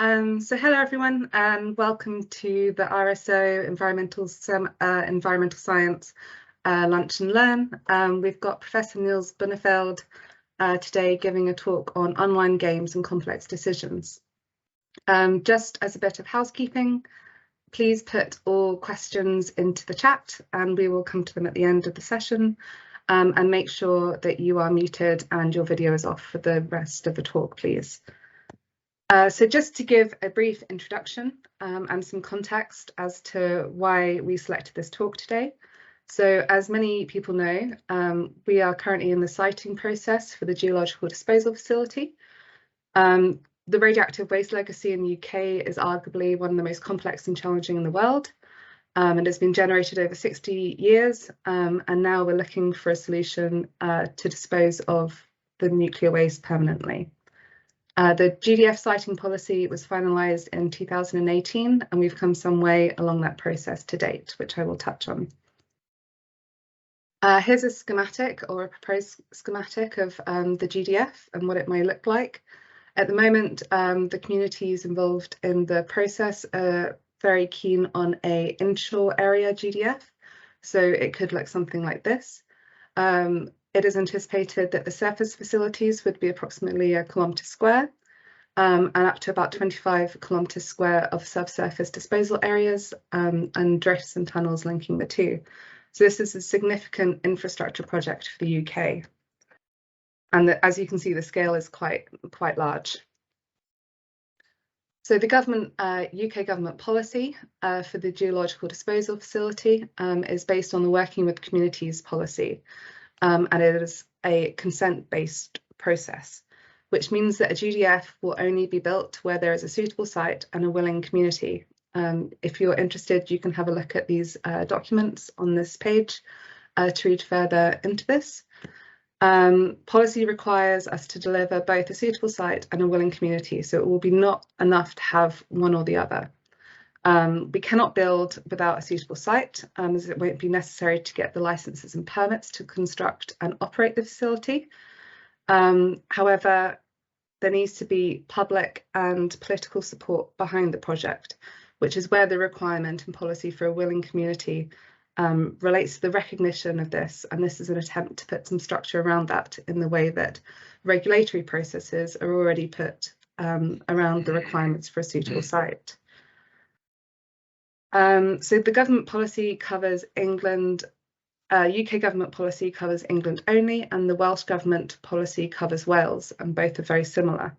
So hello everyone and welcome to the RSO Environmental Science Lunch and Learn. We've got Professor Nils Bunnefeld today giving a talk on online games and complex decisions. Just as a bit of housekeeping, please put all questions into the chat and we will come to them at the end of the session, and make sure that you are muted and your video is off for the rest of the talk, please. So just to give a brief introduction and some context as to why we selected this talk today. So as many people know, we are currently in the siting process for the Geological Disposal Facility. The radioactive waste legacy in the UK is arguably one of the most complex and challenging in the world, and has been generated over 60 years, and now we're looking for a solution to dispose of the nuclear waste permanently. The GDF siting policy was finalised in 2018 and we've come some way along that process to date, which I will touch on. Here's a schematic or a proposed schematic of the GDF and what it may look like. At the moment, the communities involved in the process are very keen on an inshore area GDF, so it could look something like this. It is anticipated that the surface facilities would be approximately 1 kilometre square, and up to about 25 kilometres square of subsurface disposal areas, and drifts and tunnels linking the two. So this is a significant infrastructure project for the UK. And as you can see, the scale is quite large. So the UK government policy for the Geological Disposal Facility is based on the Working with Communities policy. And it is a consent-based process, which means that a GDF will only be built where there is a suitable site and a willing community. If you're interested, you can have a look at these documents on this page to read further into this. Policy requires us to deliver both a suitable site and a willing community, so it will be not enough to have one or the other. We cannot build without a suitable site, as it won't be necessary to get the licenses and permits to construct and operate the facility. However, there needs to be public and political support behind the project, which is where the requirement and policy for a willing community relates to the recognition of this, and this is an attempt to put some structure around that in the way that regulatory processes are already put around the requirements for a suitable site. So the government policy covers England, UK government policy covers England only, and the Welsh government policy covers Wales, and both are very similar.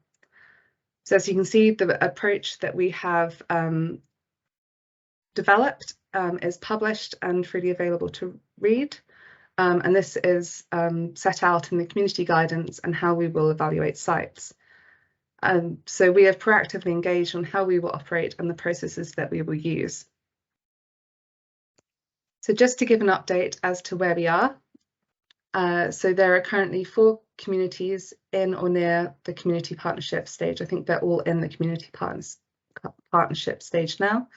So as you can see, the approach that we have developed is published and freely available to read, and this is set out in the community guidance and how we will evaluate sites. So we have proactively engaged on how we will operate and the processes that we will use. So just to give an update as to where we are, so there are currently 4 communities in or near the community partnership stage. I think they're all in the community partnership stage now.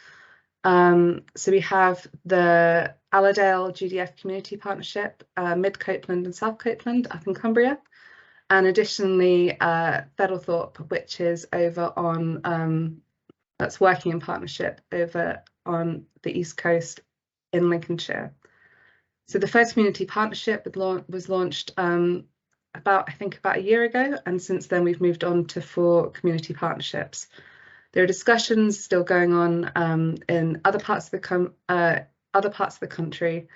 So we have the Allerdale GDF Community Partnership, Mid Copeland and South Copeland up in Cumbria, and additionally Feddlethorpe, which is over on, that's working in partnership over on the East Coast in Lincolnshire. So the first community partnership was launched about a year ago, and since then we've moved on to 4 community partnerships. There are discussions still going on in other parts of the country,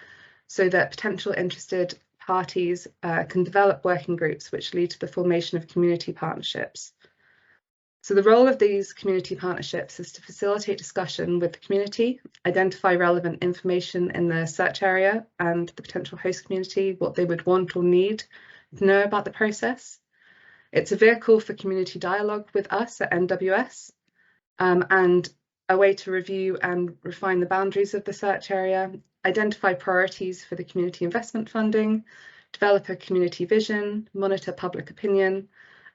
so that potential interested parties can develop working groups which lead to the formation of community partnerships. So the role of these community partnerships is to facilitate discussion with the community, identify relevant information in the search area and the potential host community, what they would want or need to know about the process. It's a vehicle for community dialogue with us at NWS, and a way to review and refine the boundaries of the search area, identify priorities for the community investment funding, develop a community vision, monitor public opinion,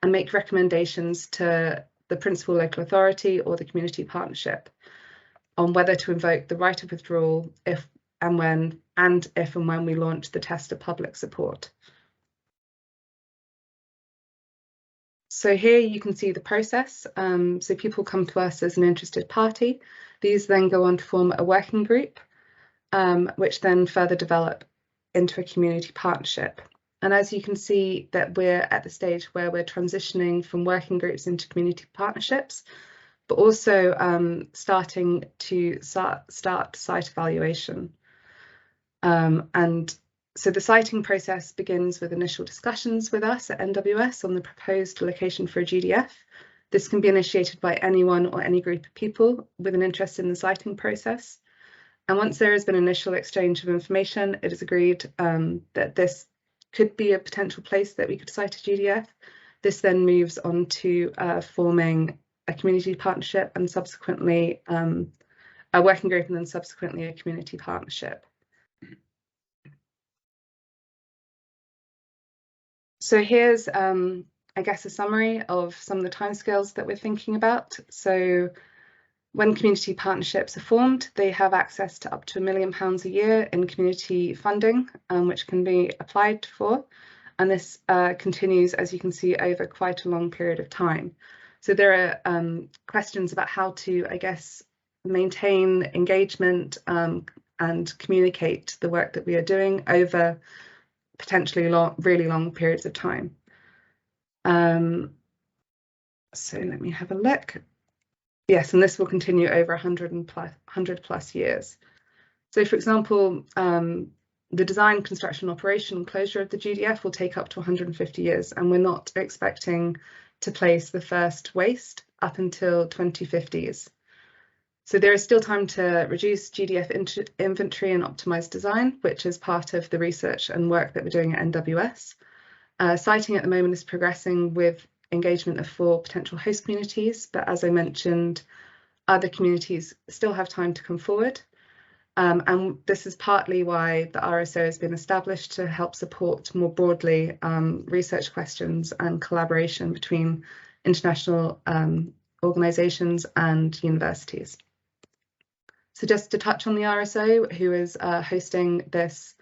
and make recommendations to the principal local authority or the community partnership on whether to invoke the right of withdrawal if and when we launch the test of public support. So here you can see the process. So people come to us as an interested party. These then go on to form a working group, which then further develop into a community partnership. And as you can see that we're at the stage where we're transitioning from working groups into community partnerships, but also starting to start site evaluation. And so the siting process begins with initial discussions with us at NWS on the proposed location for a GDF. This can be initiated by anyone or any group of people with an interest in the siting process. And once there has been initial exchange of information, it is agreed that this could be a potential place that we could site a GDF. This then moves on to forming a community partnership and subsequently a working group and then subsequently a community partnership. So here's, I guess, a summary of some of the timescales that we're thinking about. So when community partnerships are formed, they have access to up to £1 million a year in community funding, which can be applied for. And this continues, as you can see, over quite a long period of time. So there are questions about how to, I guess, maintain engagement and communicate the work that we are doing over potentially really long periods of time. So let me have a look. Yes, and this will continue over 100 plus years. So for example, the design, construction, operation, and closure of the GDF will take up to 150 years, and we're not expecting to place the first waste up until 2050s. So there is still time to reduce GDF inventory and optimize design, which is part of the research and work that we're doing at NWS. Siting at the moment is progressing with engagement of 4 potential host communities, but as I mentioned, other communities still have time to come forward. And this is partly why the RSO has been established to help support more broadly research questions and collaboration between international organisations and universities. So just to touch on the RSO, who is hosting this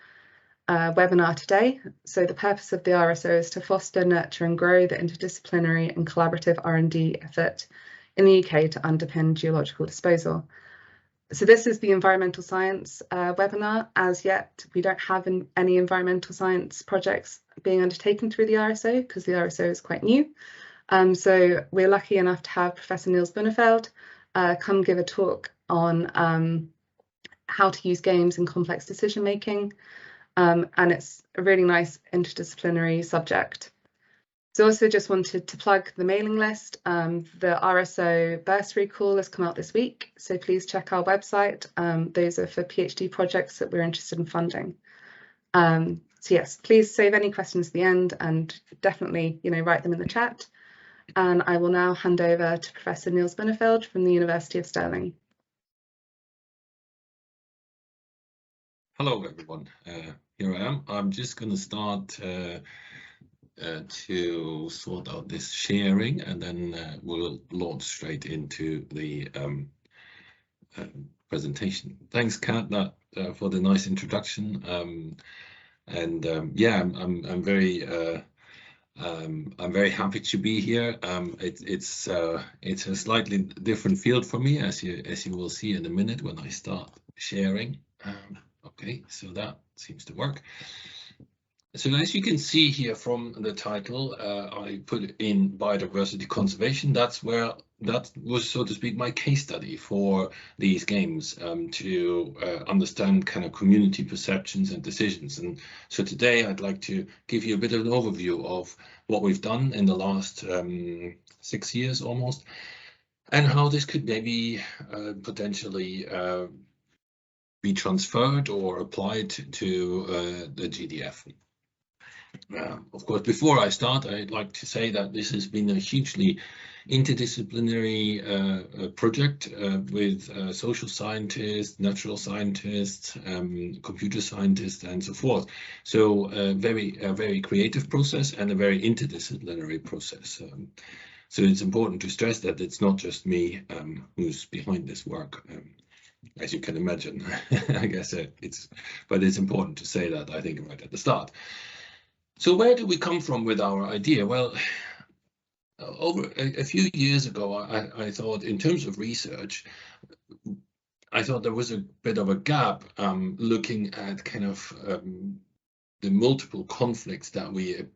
webinar today. So the purpose of the RSO is to foster, nurture and grow the interdisciplinary and collaborative R&D effort in the UK to underpin geological disposal. So this is the environmental science webinar. As yet, we don't have any environmental science projects being undertaken through the RSO because the RSO is quite new. So we're lucky enough to have Professor Nils Bunnefeld come give a talk on how to use games in complex decision making. And it's a really nice interdisciplinary subject. So also just wanted to plug the mailing list. The RSO bursary call has come out this week, so please check our website. Those are for PhD projects that we're interested in funding. So yes, please save any questions at the end and definitely, write them in the chat. And I will now hand over to Professor Nils Bunnefeld from the University of Stirling. Hello, everyone. Here I am. I'm just going to start to sort out this sharing, and then we'll launch straight into the presentation. Thanks, Kat, for the nice introduction. Yeah, I'm very happy to be here. It's a slightly different field for me, as you will see in a minute when I start sharing. Okay, so that seems to work. So as you can see here from the title, I put in biodiversity conservation. That was, so to speak, my case study for these games to understand kind of community perceptions and decisions. And so today I'd like to give you a bit of an overview of what we've done in the last 6 years almost, and how this could maybe potentially be transferred or applied to the GDF. Of course, before I start, I'd like to say that this has been a hugely interdisciplinary project with social scientists, natural scientists, computer scientists, and so forth. So a very creative process and a very interdisciplinary process. So it's important to stress that it's not just me who's behind this work. As you can imagine, I guess but it's important to say that, I think, right at the start. So where do we come from with our idea? Well, Over a few years ago, I thought in terms of research, I thought there was a bit of a gap looking at kind of the multiple conflicts that we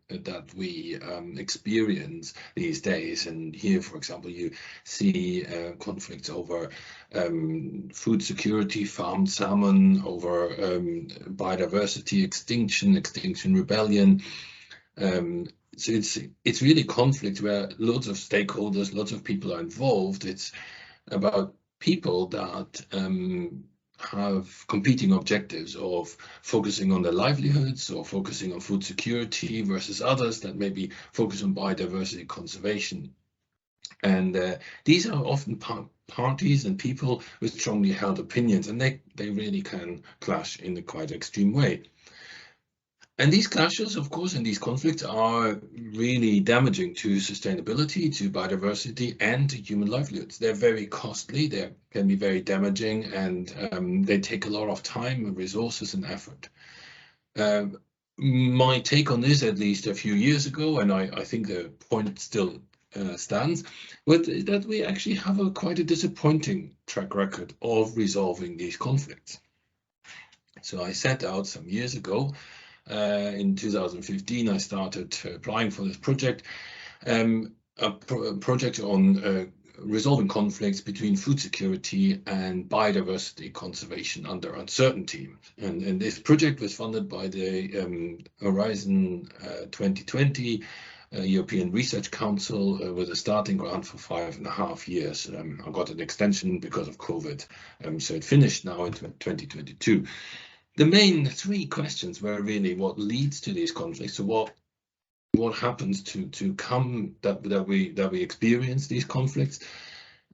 experience these days. And here, for example, you see conflicts over food security, farmed salmon, over biodiversity, extinction rebellion. So it's really conflict where lots of stakeholders, lots of people are involved. It's about people that have competing objectives of focusing on their livelihoods or focusing on food security versus others that maybe focus on biodiversity conservation. And these are often parties and people with strongly held opinions, and they really can clash in a quite extreme way. And these clashes, of course, and these conflicts are really damaging to sustainability, to biodiversity, and to human livelihoods. They're very costly, they can be very damaging, and they take a lot of time and resources and effort. My take on this, at least a few years ago, and I think the point still stands, was that we actually have quite a disappointing track record of resolving these conflicts. So I set out some years ago. In 2015, I started applying for this project, a project on resolving conflicts between food security and biodiversity conservation under uncertainty. And this project was funded by the Horizon 2020 European Research Council with a starting grant for 5.5 years. I got an extension because of COVID, so it finished now in 2022. The main three questions were really what leads to these conflicts. So what happens to come that we experience these conflicts?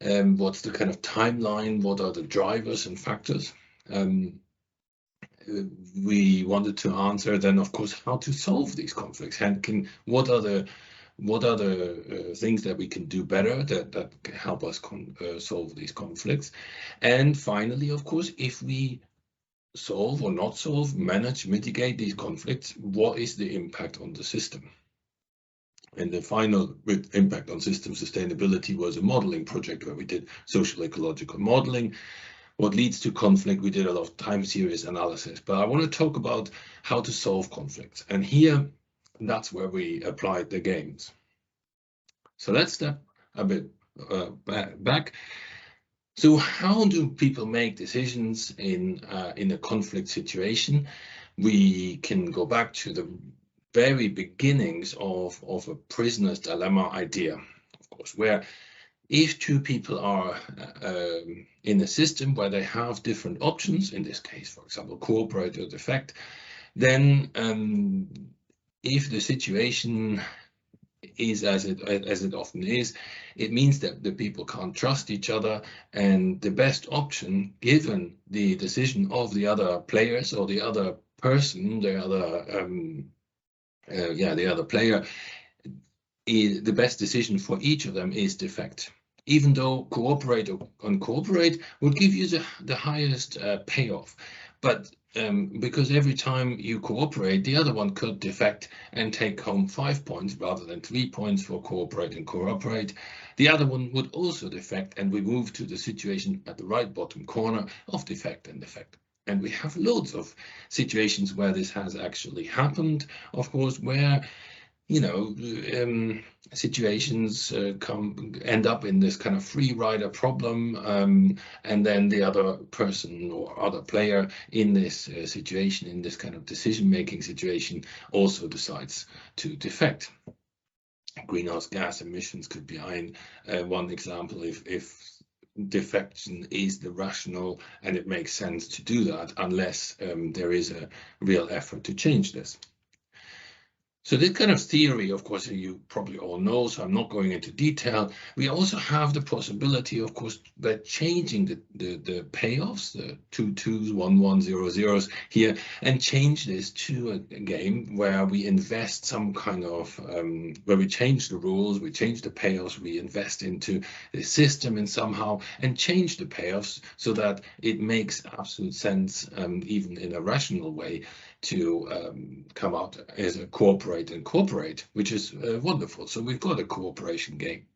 What's the kind of timeline? What are the drivers and factors? We wanted to answer then, of course, how to solve these conflicts. And what are the things that we can do better that can help us solve these conflicts? And finally, of course, if we solve or not solve, manage, mitigate these conflicts, what is the impact on the system? And the final impact on system sustainability was a modeling project where we did social ecological modeling. What leads to conflict, we did a lot of time series analysis, but I want to talk about how to solve conflicts. And here, that's where we applied the games. So let's step a bit back. So how do people make decisions in a conflict situation? We can go back to the very beginnings of a prisoner's dilemma idea, of course, where if two people are in a system where they have different options, in this case, for example, cooperate or defect, then if the situation is as it often is, it means that the people can't trust each other, and the best option, given the decision of the other players or the other person, the other player, the best decision for each of them is defect. Even though cooperate or uncooperate would give you the highest payoff, but because every time you cooperate, the other one could defect and take home 5 points rather than 3 points for cooperate and cooperate. The other one would also defect, and we move to the situation at the right bottom corner of defect and defect. And we have loads of situations where this has actually happened, of course, where situations end up in this kind of free rider problem, and then the other person or other player in this situation, in this kind of decision-making situation, also decides to defect. Greenhouse gas emissions could be one example. If defection is the rational and it makes sense to do that, unless there is a real effort to change this. So this kind of theory, of course, you probably all know, so I'm not going into detail. We also have the possibility, of course, that changing the payoffs, the 2 2s, 1 1 0 0s here, and change this to a game where we invest some kind of, where we change the rules, we change the payoffs, we invest into the system and somehow, and change the payoffs so that it makes absolute sense, even in a rational way, come out as a cooperate and cooperate, which is wonderful. So we've got a cooperation game.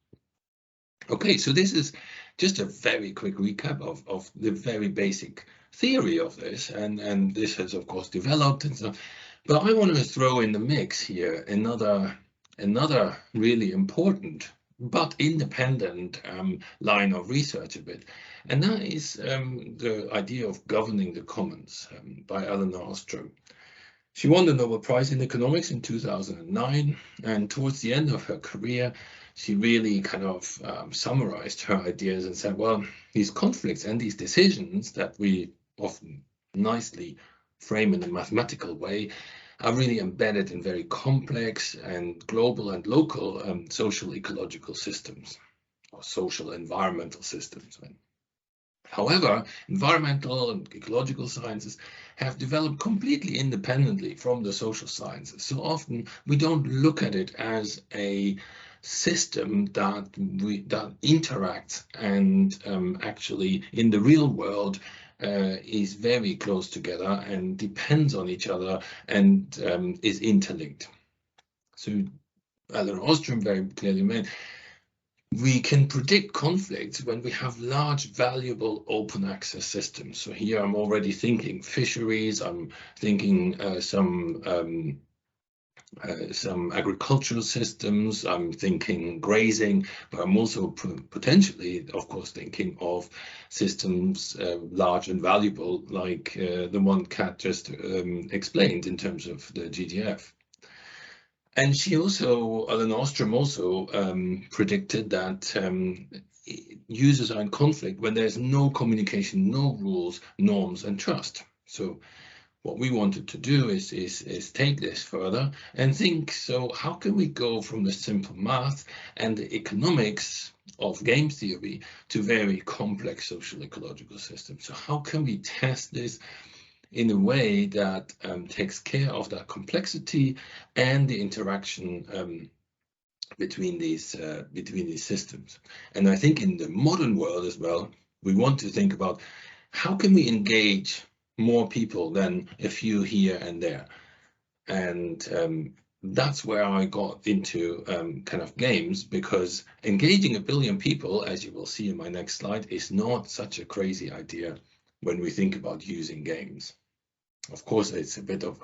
Okay, so this is just a very quick recap of the very basic theory of this, and this has of course developed and so. But I want to throw in the mix here another really important but independent line of research a bit, and that is the idea of governing the commons by Elinor Ostrom. She won the Nobel Prize in Economics in 2009, and towards the end of her career, she really kind of summarized her ideas and said, well, these conflicts and these decisions that we often nicely frame in a mathematical way are really embedded in very complex and global and local social ecological systems, or social environmental systems. However, environmental and ecological sciences have developed completely independently from the social sciences. So often we don't look at it as a system that interacts and actually in the real world is very close together and depends on each other and is interlinked. So Elinor Ostrom very clearly made, we can predict conflicts when we have large, valuable open access systems. So here I'm already thinking fisheries, I'm thinking some agricultural systems, I'm thinking grazing, but I'm also potentially, of course, thinking of systems large and valuable, like the one Kat just explained in terms of the GDF. And she also, Elinor Ostrom also predicted that users are in conflict when there's no communication, no rules, norms, and trust. So what we wanted to do is take this further and think, so how can we go from the simple math and the economics of game theory to very complex social ecological systems? So how can we test this in a way that takes care of that complexity and the interaction between these systems? And I think in the modern world as well, we want to think about how can we engage more people than a few here and there. And that's where I got into kind of games, because engaging 1 billion people, as you will see in my next slide, is not such a crazy idea when we think about using games. Of course, it's a bit of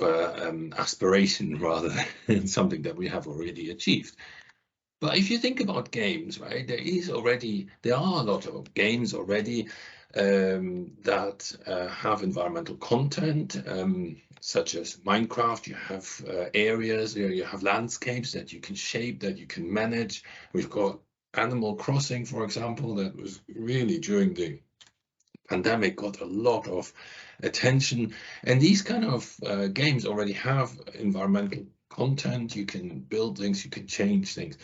a aspiration rather than something that we have already achieved. But if you think about games, right, there are a lot of games already that have environmental content, such as Minecraft. You have areas, you have landscapes that you can shape, that you can manage. We've got Animal Crossing, for example, that was really during the pandemic got a lot of attention. And these kind of games already have environmental content. You can build things, you can change things.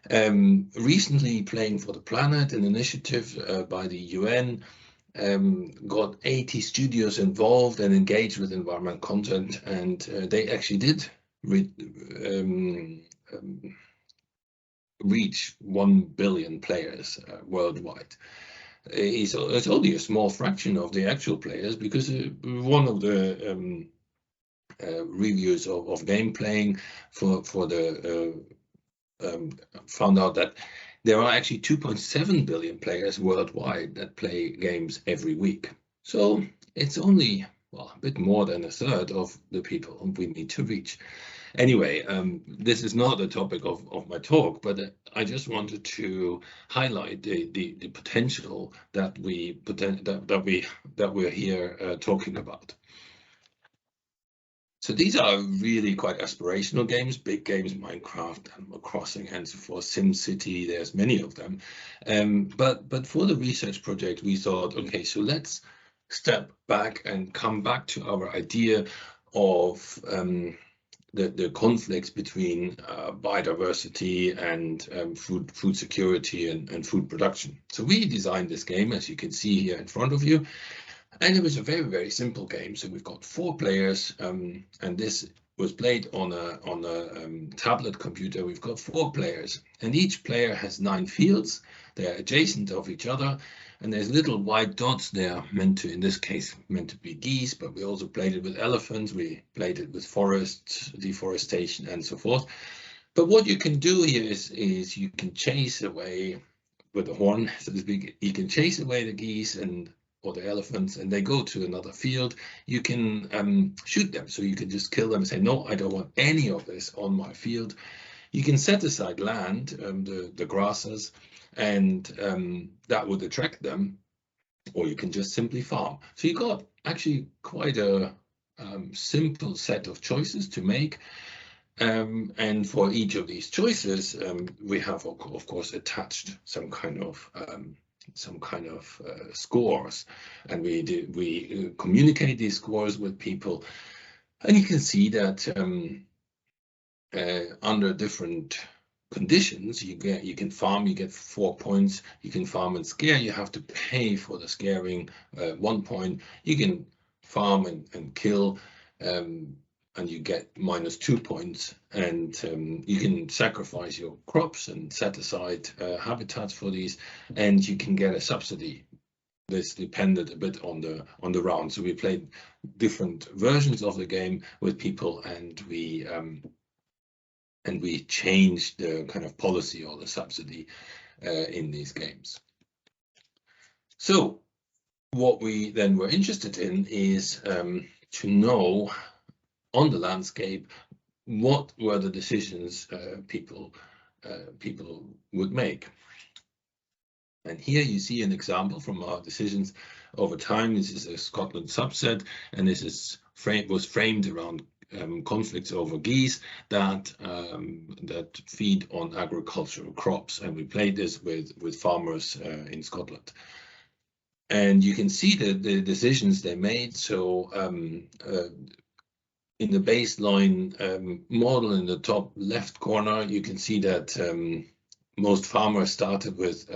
Recently, Playing for the Planet, an initiative by the UN, got 80 studios involved and engaged with environmental content, and they actually did reach 1 billion players worldwide. It's only a small fraction of the actual players, because one of the reviews of game playing for the found out that there are actually 2.7 billion players worldwide that play games every week. So it's only, well, a bit more than a third of the people we need to reach. Anyway, this is not the topic of my talk, but I just wanted to highlight the potential that we're here talking about. So these are really quite aspirational games, big games, Minecraft, Animal Crossing, and so forth, SimCity, there's many of them. But for the research project, we thought, okay, so let's step back and come back to our idea of the conflicts between biodiversity and food security and food production. So we designed this game, as you can see here in front of you. And it was a very, very simple game. So we've got 4 players, and this was played on a tablet computer. We've got 4 players, and each player has 9 fields. They are adjacent of each other, and there's little white dots there meant to, in this case, meant to be geese, but we also played it with elephants, we played it with forest deforestation and so forth. But what you can do here is you can chase away with a horn, so to speak, you can chase away the geese or the elephants, and they go to another field. You can shoot them, so you can just kill them and say, no, I don't want any of this on my field. You can set aside land, the grasses, and that would attract them, or you can just simply farm. So you got actually quite a simple set of choices to make. And for each of these choices, we have, of course, attached some kind of scores, and we communicate these scores with people, and you can see that under different conditions, you can farm, you get 4 points. You can farm and scare, you have to pay for the scaring 1 point. You can farm and kill, and you get -2 points, and you can sacrifice your crops and set aside habitats for these, and you can get a subsidy. This depended a bit on the round. So we played different versions of the game with people, and we changed the kind of policy or the subsidy in these games. So what we then were interested in is to know on the landscape what were the decisions people would make. And here you see an example from our decisions over time. This is a Scotland subset, and this was framed around conflicts over geese that feed on agricultural crops, and we played this with farmers in Scotland. And you can see the decisions they made. So in the baseline model in the top left corner, you can see that most farmers started with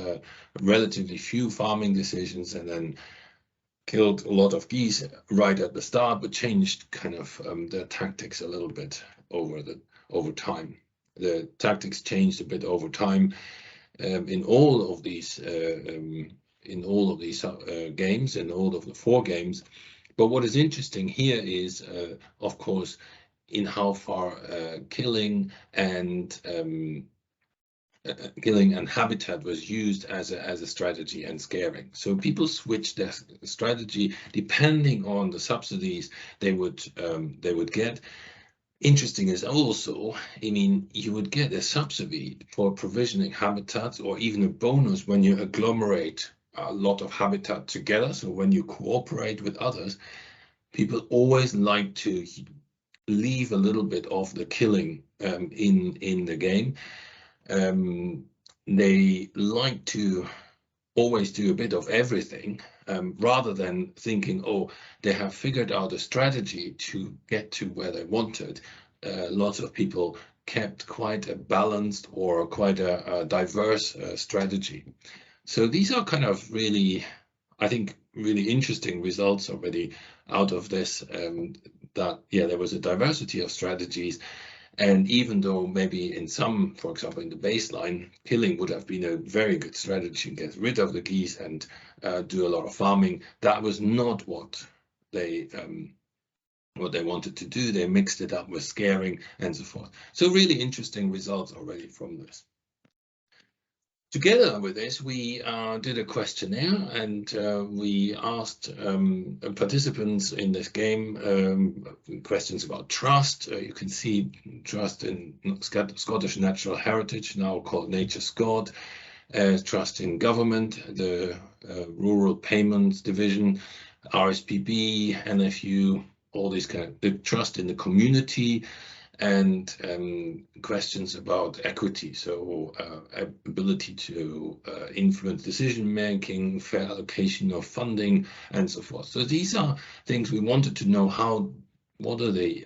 relatively few farming decisions, and then killed a lot of geese right at the start, but changed kind of their tactics a little bit over time. The tactics changed a bit over time in all of these games, in all of the 4 games. But what is interesting here is, of course, in how far killing and habitat was used as a strategy, and scaring. So people switched their strategy depending on the subsidies they would get. Interesting is also, I mean, you would get a subsidy for provisioning habitats, or even a bonus when you agglomerate a lot of habitat together. So when you cooperate with others, people always like to leave a little bit of the killing in the game. They like to always do a bit of everything, rather than thinking, oh, they have figured out a strategy to get to where they wanted. Lots of people kept quite a balanced or quite a diverse strategy. So these are kind of really, I think, really interesting results already out of this, that, yeah, there was a diversity of strategies. And even though maybe in some, for example, in the baseline, killing would have been a very good strategy to get rid of the geese and do a lot of farming, that was not what they wanted to do. They mixed it up with scaring and so forth. So really interesting results already from this. Together with this, we did a questionnaire, and we asked participants in this game questions about trust. You can see trust in Scottish natural heritage, now called Nature's God, trust in government, the Rural Payments Division, RSPB, NFU, all these kind of, the trust in the community, and questions about equity, so ability to influence decision making, fair allocation of funding, and so forth. So these are things we wanted to know, what are the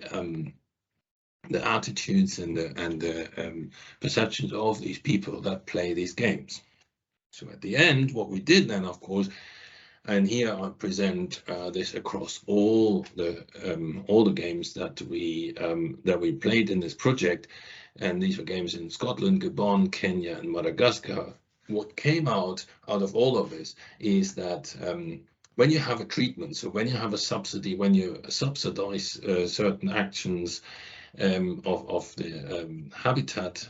attitudes and the perceptions of these people that play these games. So at the end, what we did then, of course, and here I present this across all the games that we played in this project, and these were games in Scotland, Gabon, Kenya, and Madagascar. what came out of all of this is that when you have a treatment, so when you have a subsidy, when you subsidize certain actions of the habitat,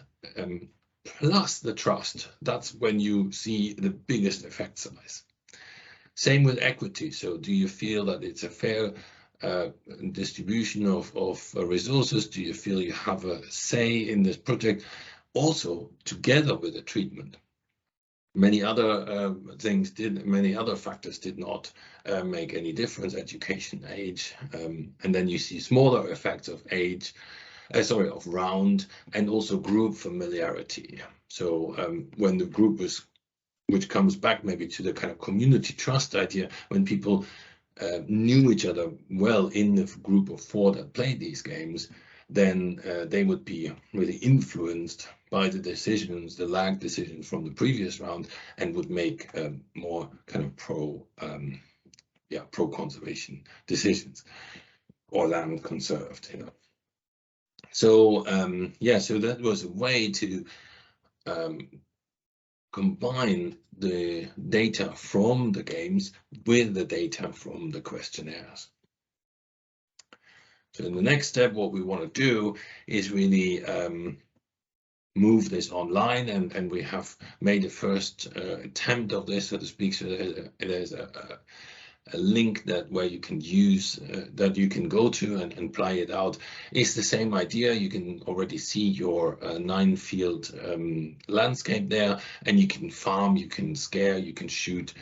plus the trust, that's when you see the biggest effect size. Same with equity. So do you feel that it's a fair distribution of resources? Do you feel you have a say in this project? Also, together with the treatment. Many other many other factors did not make any difference, education, age, and then you see smaller effects of age, of round, and also group familiarity. So when the group was, which comes back maybe to the kind of community trust idea, when people knew each other well in the group of 4 that played these games, then they would be really influenced by the decisions, the lag decisions from the previous round, and would make more kind of pro-conservation decisions, or land conserved, you know. So so that was a way to combine the data from the games with the data from the questionnaires. So in the next step, what we want to do is really move this online, and we have made a first attempt of this, so to speak. So there's a link where you can use that you can go to and play it out. It's the same idea. You can already see your 9-field landscape there, and you can farm, you can scare, you can shoot,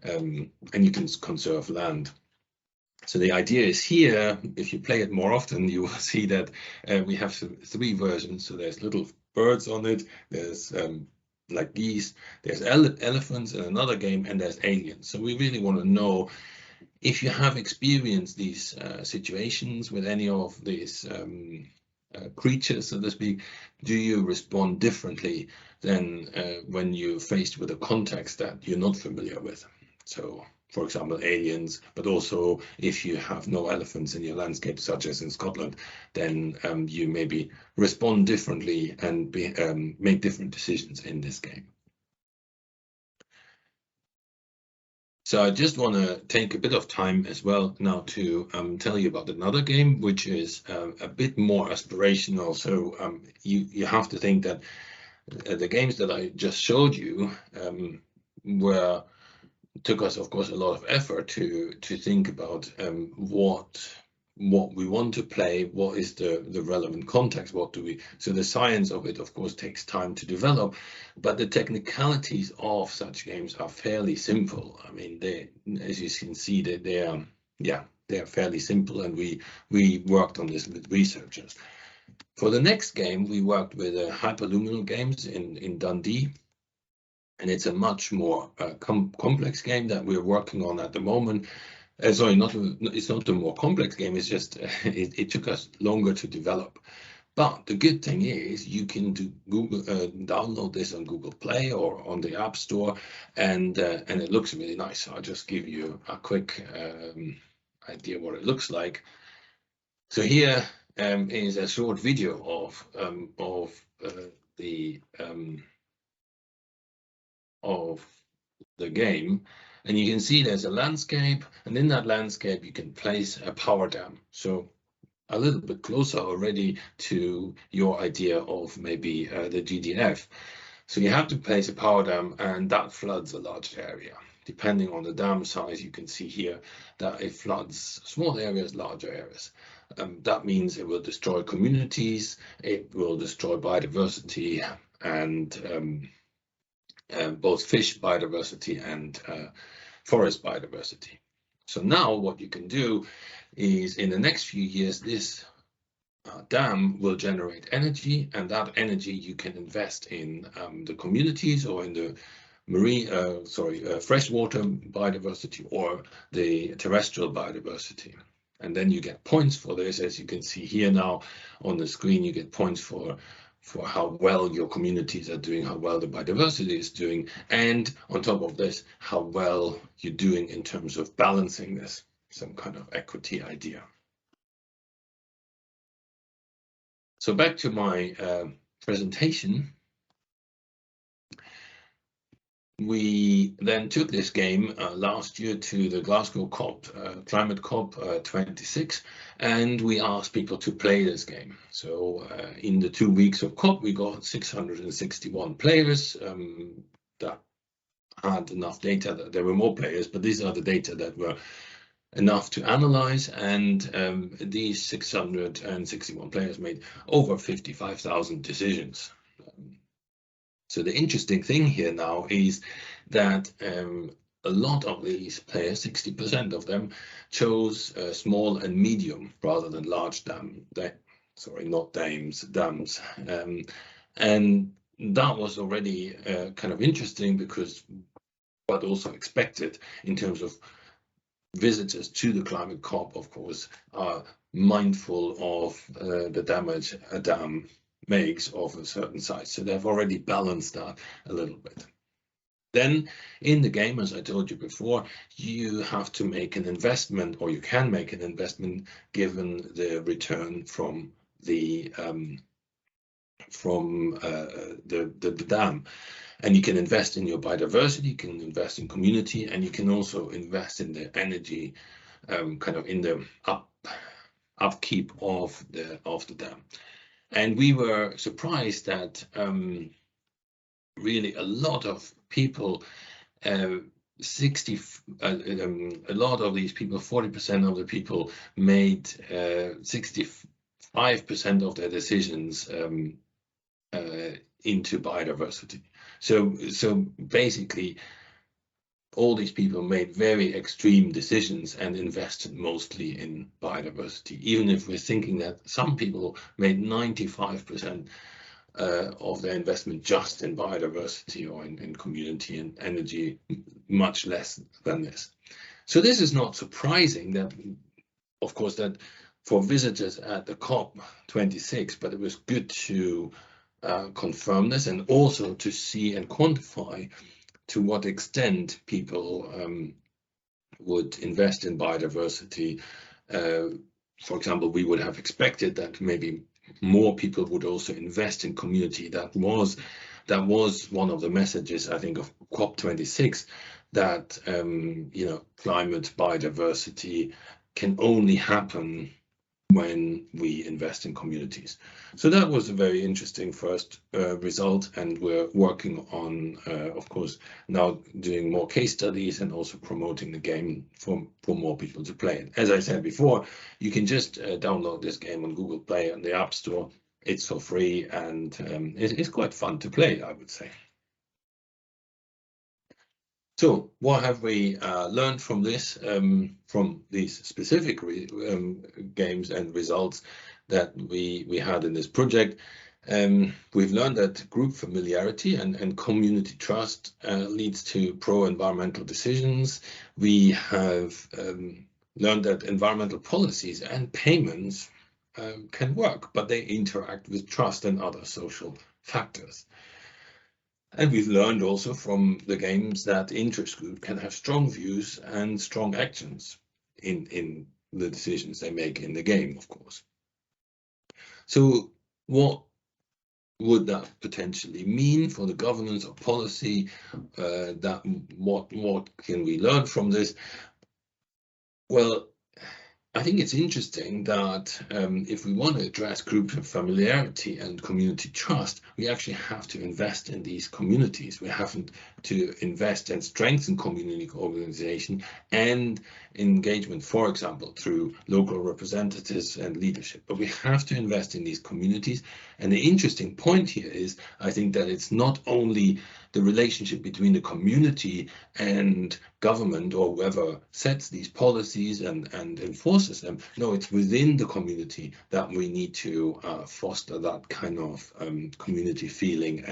and you can conserve land. So the idea is here, if you play it more often, you will see that we have 3 versions. So there's little birds on it, there's like geese, there's elephants in another game, and there's aliens. So we really want to know if you have experienced these situations with any of these creatures, so to speak. Do you respond differently than when you're faced with a context that you're not familiar with? So, for example, aliens, but also if you have no elephants in your landscape, such as in Scotland, then you maybe respond differently and make different decisions in this game. So I just want to take a bit of time as well now to tell you about another game, which is a bit more aspirational. So you have to think that the games that I just showed you took us, of course, a lot of effort to think about what we want to play, what is the relevant context, what do we. So the science of it, of course, takes time to develop, but the technicalities of such games are fairly simple. I mean, as you can see, they're fairly simple, and we worked on this with researchers. For the next game, we worked with Hyperluminal Games in Dundee. And it's a much more complex game that we're working on at the moment. Sorry, it's not a more complex game. It's just it took us longer to develop. But the good thing is you can download this on Google Play or on the App Store, and it looks really nice. So I'll just give you a quick idea what it looks like. So here is a short video of the game, and you can see there's a landscape, and in that landscape you can place a power dam. So a little bit closer already to your idea of maybe the GDF. So you have to place a power dam, and that floods a large area. Depending on the dam size, you can see here that it floods small areas, larger areas. That means it will destroy communities, it will destroy biodiversity, and both fish biodiversity and forest biodiversity. So now what you can do is, in the next few years, this dam will generate energy, and that energy you can invest in the communities or in the marine, freshwater biodiversity or the terrestrial biodiversity. And then you get points for this. As you can see here now on the screen, you get points for how well your communities are doing, how well the biodiversity is doing, and on top of this, how well you're doing in terms of balancing this, some kind of equity idea. So back to my presentation. we then took this game last year to the Glasgow COP, Climate COP 26, and we asked people to play this game. So in the 2 weeks of COP, we got 661 players that had enough data. That there were more players, but these are the data that were enough to analyze, and these 661 players made over 55,000 decisions. So the interesting thing here now is that a lot of these players, 60% of them, chose small and medium rather than large dams. And that was already kind of interesting, because but also expected in terms of visitors to the climate COP, of course, are mindful of the damage a dam makes of a certain size. So they've already balanced that a little bit. Then in the game, as I told you before, you have to make an investment, or you can make an investment given the return from the dam. And you can invest in your biodiversity, you can invest in community, and you can also invest in the energy, kind of in the upkeep of the dam. And we were surprised that really a lot of people, a lot of these people, 40% of the people, made 65% of their decisions into biodiversity. So basically, all these people made very extreme decisions and invested mostly in biodiversity, even if we're thinking that some people made 95% of their investment just in biodiversity or in community and energy, much less than this. So this is not surprising that, of course, that for visitors at the COP 26, but it was good to confirm this, and also to see and quantify to what extent people would invest in biodiversity. For example, we would have expected that maybe more people would also invest in community. That was one of the messages, I think, of COP26, that climate biodiversity can only happen when we invest in communities. So that was a very interesting first result, and we're working on, of course, now doing more case studies and also promoting the game for more people to play it. As I said before, you can just download this game on Google Play and the App Store. It's for free, and it's quite fun to play, I would say. So what have we learned from this, from these specific games and results that we had in this project? We've learned that group familiarity and community trust leads to pro-environmental decisions. We have learned that environmental policies and payments can work, but they interact with trust and other social factors. And we've learned also from the games that interest group can have strong views and strong actions in the decisions they make in the game, of course. So what would that potentially mean for the governance of policy? What can we learn from this? Well, I think it's interesting that if we want to address group familiarity and community trust, we actually have to invest in these communities. We have to invest and strengthen community organization and engagement, for example, through local representatives and leadership. But we have to invest in these communities. And the interesting point here is, I think, that it's not only the relationship between the community and government or whoever sets these policies and enforces them. No, it's within the community that we need to foster that kind of community feeling,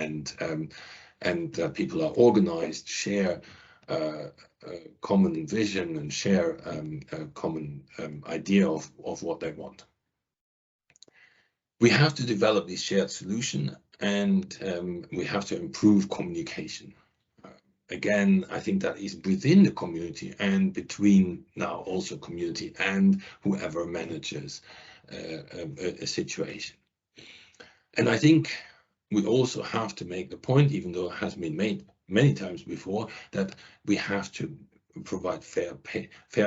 and that people are organized, share a common vision, and share a common idea of what they want. We have to develop these shared solutions, and we have to improve communication. Again, I think that is within the community and between now also community and whoever manages a situation. And I think we also have to make the point, even though it has been made many times before, that we have to provide fair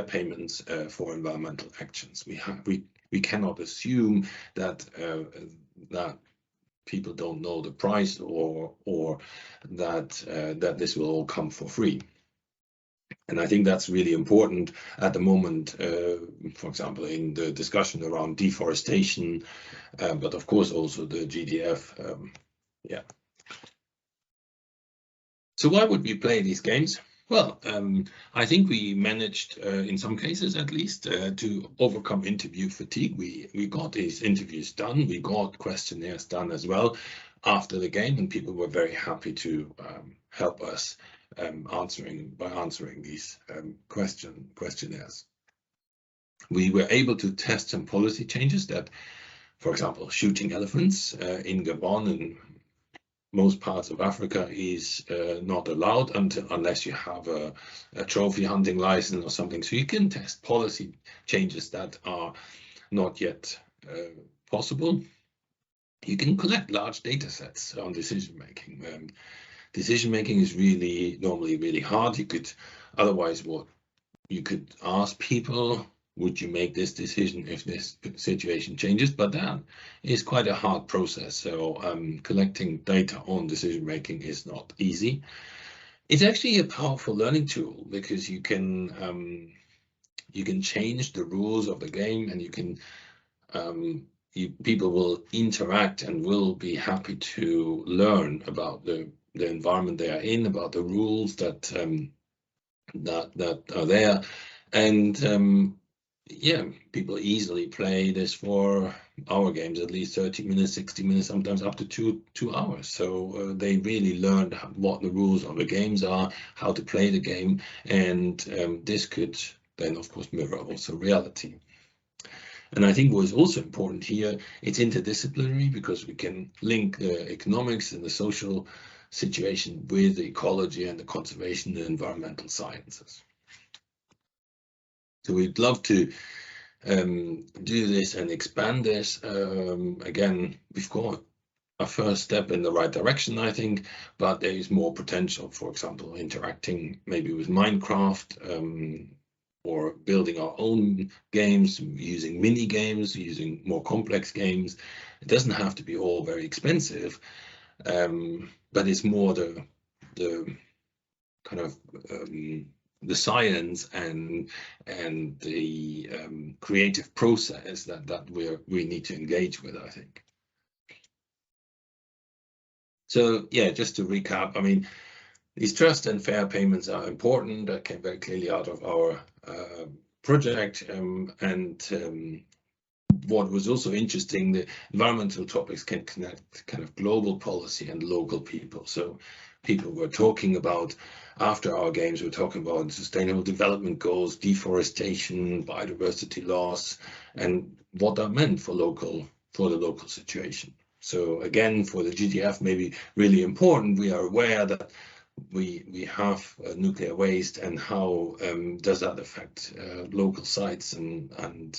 payments for environmental actions. We cannot assume that that people don't know the price, or that this will all come for free. And I think that's really important at the moment, for example, in the discussion around deforestation, but of course also the GDF. Yeah. So why would we play these games? Well, I think we managed, in some cases at least, to overcome interview fatigue. We got these interviews done. We got questionnaires done as well after the game, and people were very happy to help us answering these questionnaires. We were able to test some policy changes that, for example, shooting elephants in Gabon and most parts of Africa is not allowed unless you have a trophy hunting license or something. So you can test policy changes that are not yet possible. You can collect large data sets on decision making. Decision making is normally really hard. You could ask people, would you make this decision if this situation changes? But that is quite a hard process. So collecting data on decision making is not easy. It's actually a powerful learning tool, because you can change the rules of the game, and you can people will interact and will be happy to learn about the environment they are in, about the rules that are there, and yeah, people easily play this for our games, at least 30 minutes, 60 minutes, sometimes up to two hours. So they really learned what the rules of the games are, how to play the game, and this could then, of course, mirror also reality. And I think what is also important here, it's interdisciplinary, because we can link the economics and the social situation with the ecology and the conservation and environmental sciences. So we'd love to do this and expand this. Again, we've got a first step in the right direction, I think, but there is more potential. For example, interacting maybe with Minecraft, or building our own games, using mini games, using more complex games. It doesn't have to be all very expensive, but it's more the kind of the science and the creative process that we need to engage with, I think. So yeah, just to recap, I mean, these trust and fair payments are important. That came very clearly out of our project, and what was also interesting, the environmental topics can connect kind of global policy and local people. So people were talking about, after our games, we're talking about sustainable development goals, deforestation, biodiversity loss, and what that meant for the local situation. So again, for the GDF, maybe really important, we are aware that we have nuclear waste, and how does that affect local sites, and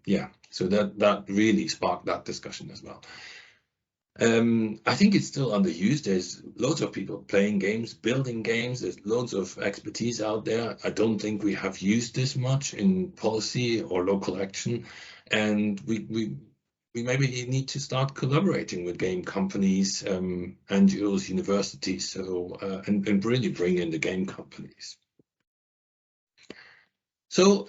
yeah, so that really sparked that discussion as well. I think it's still underused. There's loads of people playing games, building games. There's loads of expertise out there. I don't think we have used this much in policy or local action, and we maybe need to start collaborating with game companies, NGOs, universities, so and really bring in the game companies. So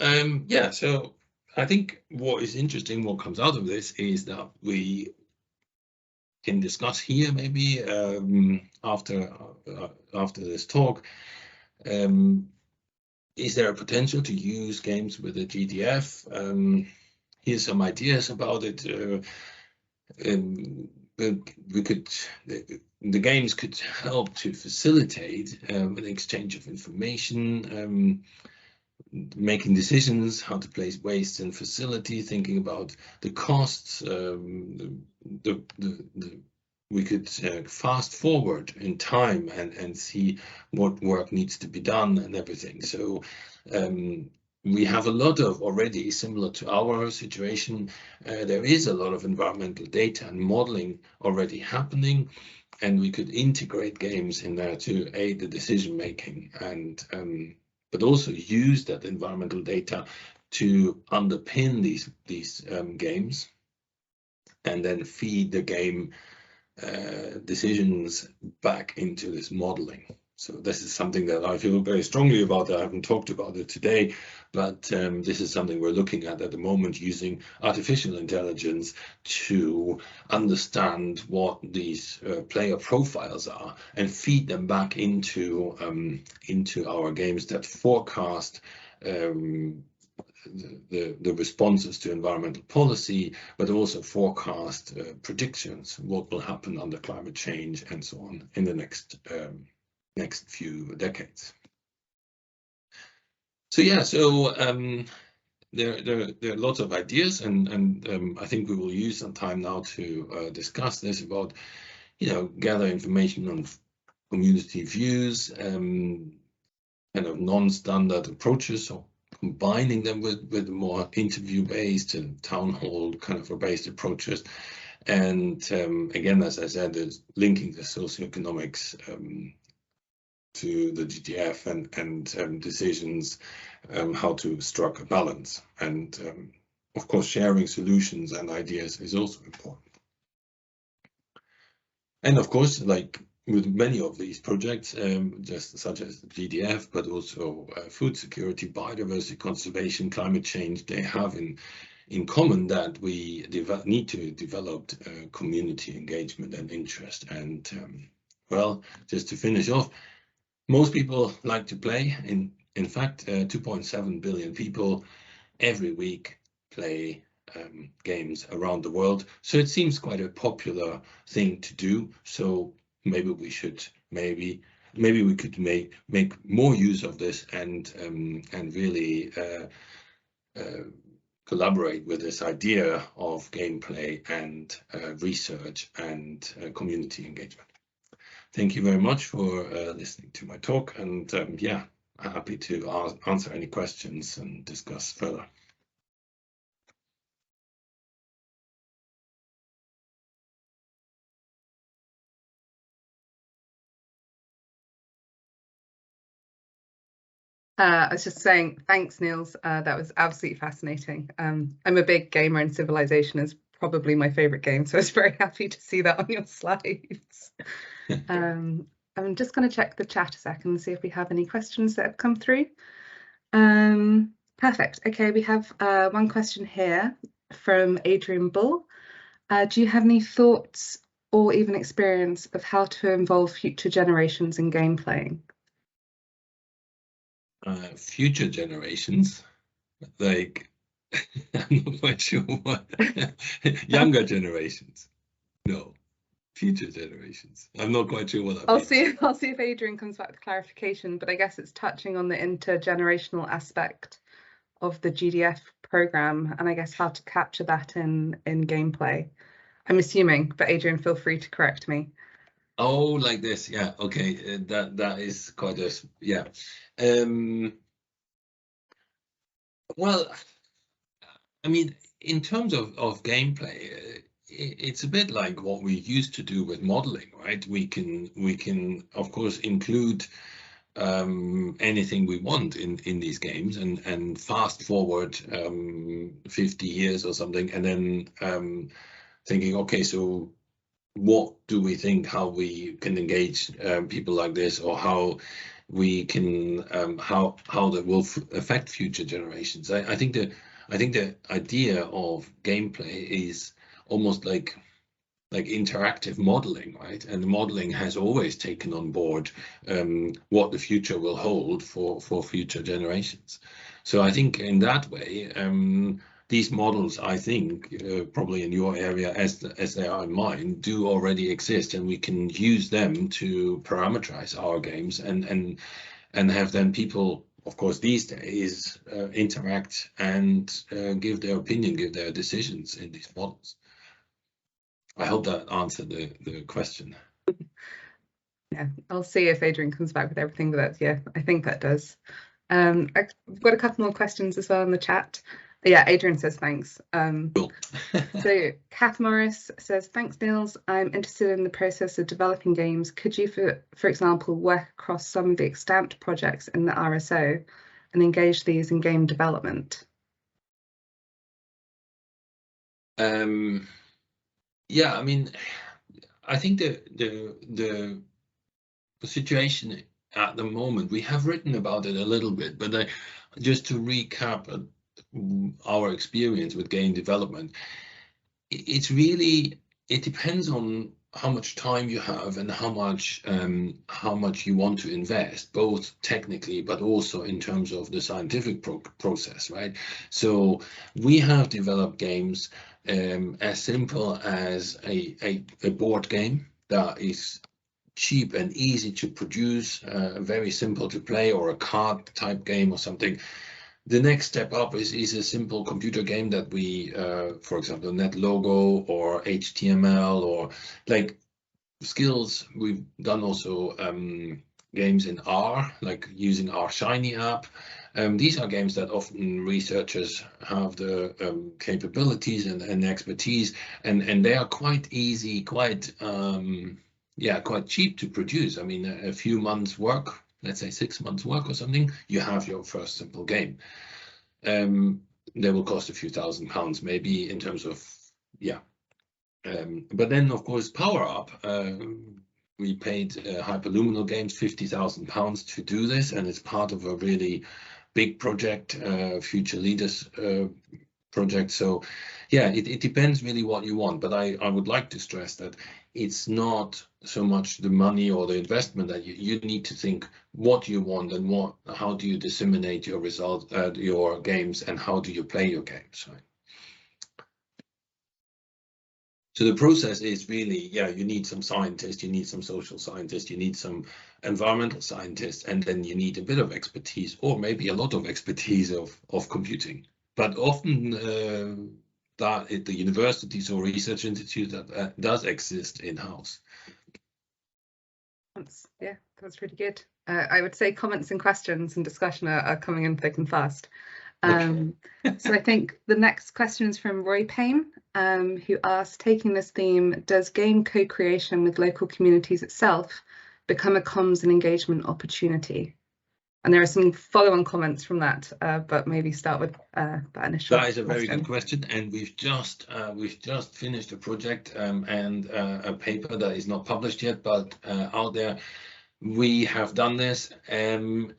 yeah, so I think what is interesting, what comes out of this, is that we can discuss here maybe after this talk. Is there a potential to use games with the GDF? Here's some ideas about it. The games could help to facilitate an exchange of information, making decisions, how to place waste in facility, thinking about the costs. We could fast forward in time and see what work needs to be done and everything. So we have a lot of already similar to our situation. There is a lot of environmental data and modeling already happening, and we could integrate games in there to aid the decision making, and but also use that environmental data to underpin these games, and then feed the game decisions back into this modeling. So this is something that I feel very strongly about. I haven't talked about it today, but this is something we're looking at the moment, using artificial intelligence to understand what these player profiles are and feed them back into our games that forecast the responses to environmental policy, but also forecast predictions, what will happen under climate change and so on in the next few decades. So yeah, so there are lots of ideas, and I think we will use some time now to discuss this, about, gather information on community views, kind of non-standard approaches, or combining them with more interview-based and town hall kind of based approaches. And again, as I said, is linking the socioeconomics to the GDF and decisions, how to strike a balance. And of course, sharing solutions and ideas is also important. And of course, like with many of these projects, just such as the GDF, but also food security, biodiversity conservation, climate change, they have in common that we need to develop community engagement and interest. And well, just to finish off, most people like to play. In fact, 2.7 billion people every week play games around the world. So it seems quite a popular thing to do. So maybe we should, maybe we could make more use of this and really collaborate with this idea of gameplay and research and community engagement. Thank you very much for listening to my talk, and yeah, I'm happy to answer any questions and discuss further. I was just saying, thanks, Nils. That was absolutely fascinating. I'm a big gamer, and Civilization is probably my favorite game, so I was very happy to see that on your slides. I'm just going to check the chat a second and see if we have any questions that have come through. Perfect. Okay, we have one question here from Adrian Bull. Do you have any thoughts or even experience of how to involve future generations in game playing? Future generations, like I'm not quite sure what. Younger generations, no. Future generations, I'm not quite sure what that means. I'll see if Adrian comes back with clarification, but I guess it's touching on the intergenerational aspect of the GDF program, and I guess how to capture that in gameplay. I'm assuming, but Adrian, feel free to correct me. Oh, like this, yeah. Okay, that is quite a, yeah. Well, I mean, in terms of gameplay, it's a bit like what we used to do with modeling, right? We can of course include anything we want in these games, and fast forward 50 years or something, and then thinking, okay, so what do we think, how we can engage people like this, or how we can how that will affect future generations. I think the idea of gameplay is almost like interactive modeling, right? And the modeling has always taken on board what the future will hold for future generations. So I think in that way, these models, I think, probably in your area as they are in mine, do already exist, and we can use them to parameterize our games and have then people, of course, these days interact and give their opinion, give their decisions in these models. I hope that answered the question. Yeah, I'll see if Adrian comes back with everything, but that's, yeah, I think that does. I've got a couple more questions as well in the chat. Yeah, Adrian says thanks. Cool. So Kath Morris says, thanks, Nils. I'm interested in the process of developing games. Could you, for example, work across some of the extant projects in the RSO and engage these in game development? Yeah, I mean, I think the situation at the moment, we have written about it a little bit, but just to recap our experience with game development, it's really, it depends on how much time you have and how much you want to invest, both technically but also in terms of the scientific process, right? So we have developed games as simple as a board game that is cheap and easy to produce, very simple to play, or a card type game or something. The next step up is a simple computer game that we, for example, NetLogo or HTML or like skills. We've done also games in R, like using our Shiny app. These are games that often researchers have the capabilities and expertise, and they are quite easy, quite cheap to produce. I mean, a few months work, let's say 6 months work or something, you have your first simple game. They will cost a few £1,000 maybe in terms of, but then of course Power Up, we paid Hyperluminal Games £50,000 to do this, and it's part of a really big project, Future Leaders project. So yeah, it depends really what you want, but I would like to stress that it's not so much the money or the investment that you need to think what you want and how do you disseminate your results, your games, and how do you play your games, right? So the process is really, you need some scientists, you need some social scientists, you need some environmental scientists, and then you need a bit of expertise, or maybe a lot of expertise of computing. But often that at the universities or research institutes that does exist in-house. That's really good. I would say comments and questions and discussion are coming in thick and fast. So I think the next question is from Roy Payne, who asks, taking this theme, does game co-creation with local communities itself become a comms and engagement opportunity? And there are some follow-on comments from that, but maybe start with that initial. That is a very good question, and we've just finished a project and a paper that is not published yet, but out there. We have done this.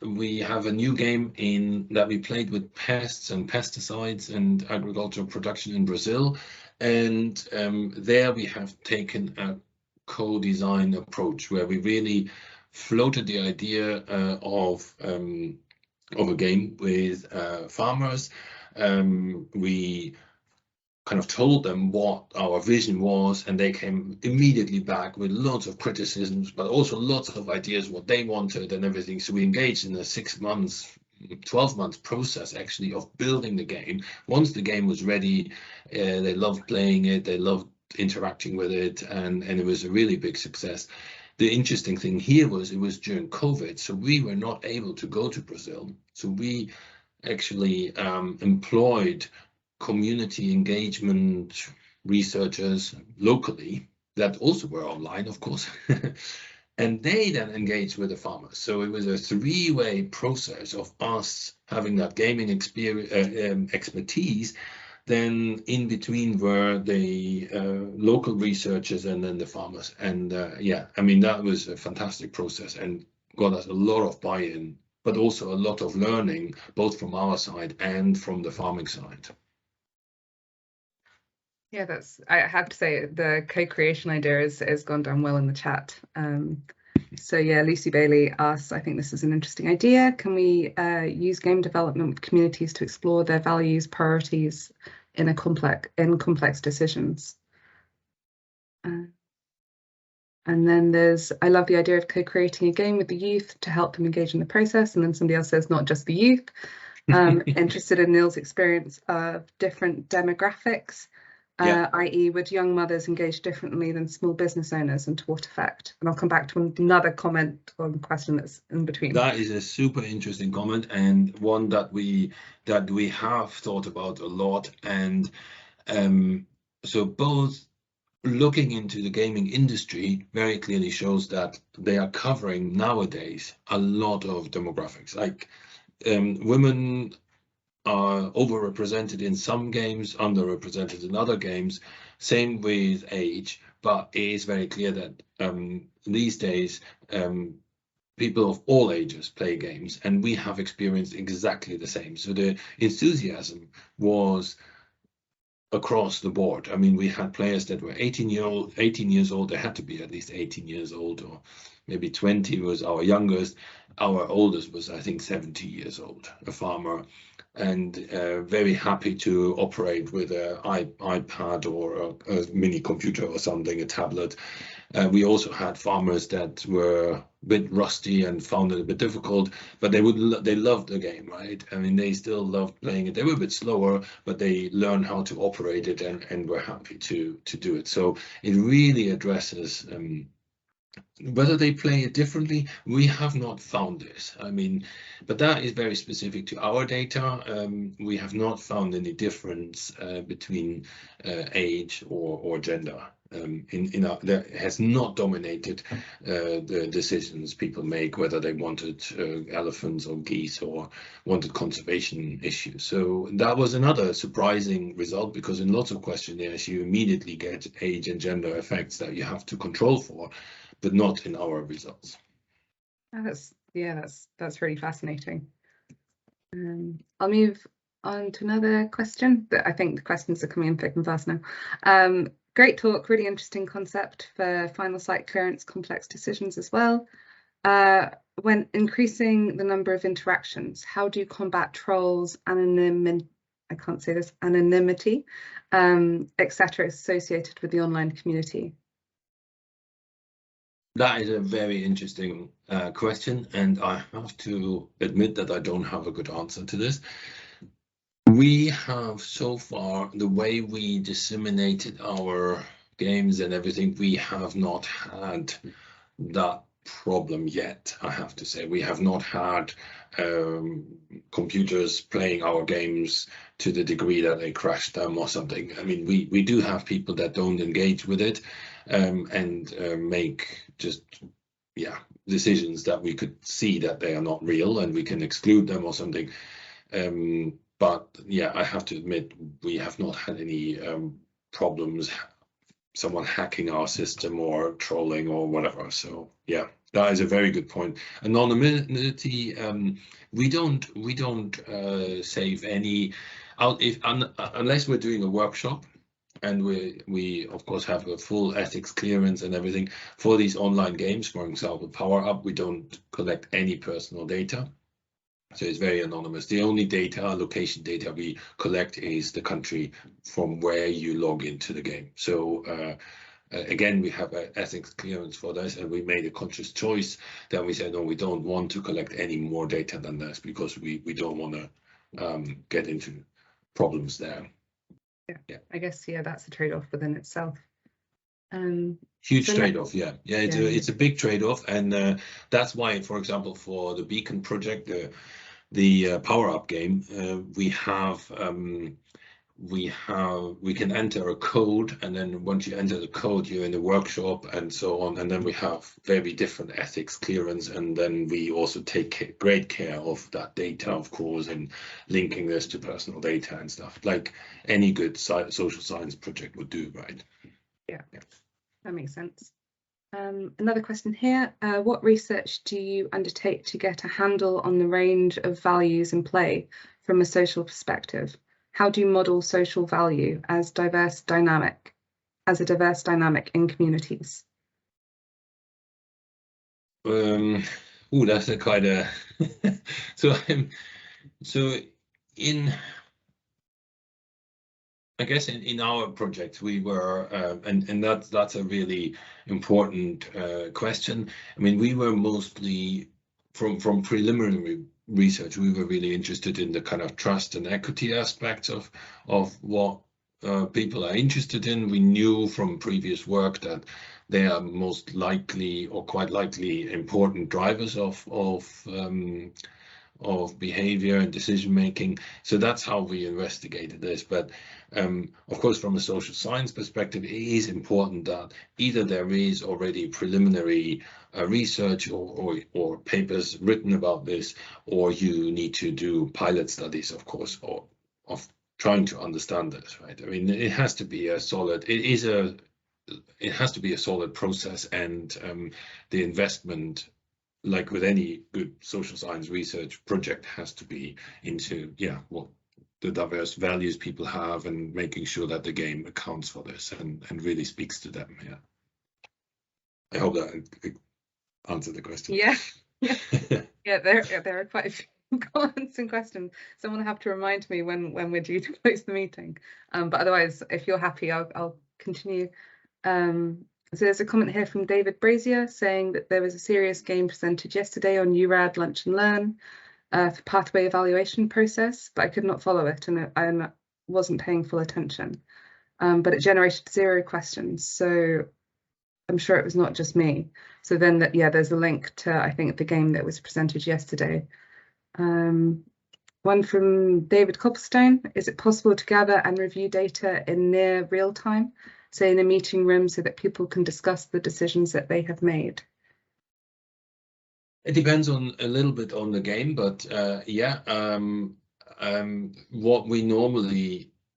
We have a new game that we played with pests and pesticides and agricultural production in Brazil, and there we have taken a co-design approach where we really floated the idea of a game with farmers. We kind of told them what our vision was, and they came immediately back with lots of criticisms, but also lots of ideas what they wanted and everything. So we engaged in a 6 months, 12 months process actually of building the game. Once the game was ready, they loved playing it, they loved interacting with it, and it was a really big success. The interesting thing here was it was during COVID, so we were not able to go to Brazil. So we actually employed community engagement researchers locally that also were online, of course, and they then engaged with the farmers. So it was a three-way process of us having that gaming experience, expertise. Then in between were the local researchers and then the farmers. And I mean, that was a fantastic process and got us a lot of buy-in, but also a lot of learning, both from our side and from the farming side. Yeah, I have to say the co-creation idea has gone down well in the chat. So yeah, Lucy Bailey asks, I think this is an interesting idea. Can we use game development with communities to explore their values, priorities in complex decisions? And then I love the idea of co-creating a game with the youth to help them engage in the process. And then somebody else says, not just the youth. Interested in Nils' experience of different demographics. i.e. would young mothers engage differently than small business owners, and to what effect? And I'll come back to another comment on the question that's in between. That is a super interesting comment, and one that we have thought about a lot. And so both looking into the gaming industry very clearly shows that they are covering nowadays a lot of demographics. Like women are overrepresented in some games, underrepresented in other games. Same with age, but it is very clear that these days people of all ages play games, and we have experienced exactly the same. So the enthusiasm was across the board. I mean, we had players that were 18 years old. They had to be at least 18 years old, or maybe 20 was our youngest. Our oldest was, I think, 70 years old, a farmer, and very happy to operate with an iPad or a mini computer or something, a tablet. We also had farmers that were a bit rusty and found it a bit difficult, but they loved the game, right? I mean, they still loved playing it. They were a bit slower, but they learned how to operate it and were happy to do it. So it really addresses whether they play it differently. We have not found this. I mean, but that is very specific to our data. We have not found any difference between age or gender. That has not dominated the decisions people make, whether they wanted elephants or geese or wanted conservation issues. So that was another surprising result, because in lots of questionnaires you immediately get age and gender effects that you have to control for, but not in our results. That's really fascinating. I'll move on to another question. But I think the questions are coming in thick and fast now. Great talk, really interesting concept for final site clearance, complex decisions as well. When increasing the number of interactions, how do you combat trolls, anonymity, etc., associated with the online community? That is a very interesting question, and I have to admit that I don't have a good answer to this. We have so far, the way we disseminated our games and everything, we have not had that problem yet, I have to say. We have not had computers playing our games to the degree that they crash them or something. I mean, we do have people that don't engage with it and make just decisions that we could see that they are not real and we can exclude them or something. But yeah, I have to admit, we have not had any problems, someone hacking our system or trolling or whatever. So yeah, that is a very good point. Anonymity, we don't save any out unless we're doing a workshop, and we of course have a full ethics clearance and everything for these online games. For example, Power Up, we don't collect any personal data. So it's very anonymous. The only data, location data we collect is the country from where you log into the game. So again, we have an ethics clearance for this, and we made a conscious choice that we said, no, we don't want to collect any more data than this, because we don't want to get into problems there. Yeah, I guess, yeah, that's a trade-off within itself. Huge trade-off, yeah. It's a big trade-off, and that's why, for example, for the Beacon project, the Power Up game, we can enter a code, and then once you enter the code, you're in the workshop and so on, and then we have very different ethics clearance, and then we also take great care of that data, of course, and linking this to personal data and stuff, like any good social science project would do, right? Yeah. That makes sense. Another question here, what research do you undertake to get a handle on the range of values in play from a social perspective? How do you model social value as a diverse dynamic in communities? That's quite a I guess in our project we were, and that's a really important question. I mean, we were mostly from preliminary research. We were really interested in the kind of trust and equity aspects of what people are interested in. We knew from previous work that they are most likely, or quite likely, important drivers of behavior and decision making. So that's how we investigated this. But of course, from a social science perspective, it is important that either there is already preliminary research or papers written about this, or you need to do pilot studies, of course, or of trying to understand this, right? I mean, it has to be a solid, it has to be a solid process, and the investment, like with any good social science research project, has to be into, what the diverse values people have, and making sure that the game accounts for this and really speaks to them. Yeah. I hope that answered the question. Yeah. Yeah, there are quite a few comments and questions. Someone will have to remind me when we're due to close the meeting. But otherwise, if you're happy, I'll continue. So there's a comment here from David Brazier saying that there was a serious game presented yesterday on URAD Lunch and Learn for pathway evaluation process, but I could not follow it, and I wasn't paying full attention. But it generated 0 questions, so I'm sure it was not just me. So then there's a link to, I think, the game that was presented yesterday. One from David Copplestone: is it possible to gather and review data in near real time, say in a meeting room, so that people can discuss the decisions that they have made? It depends on a little bit on the game, but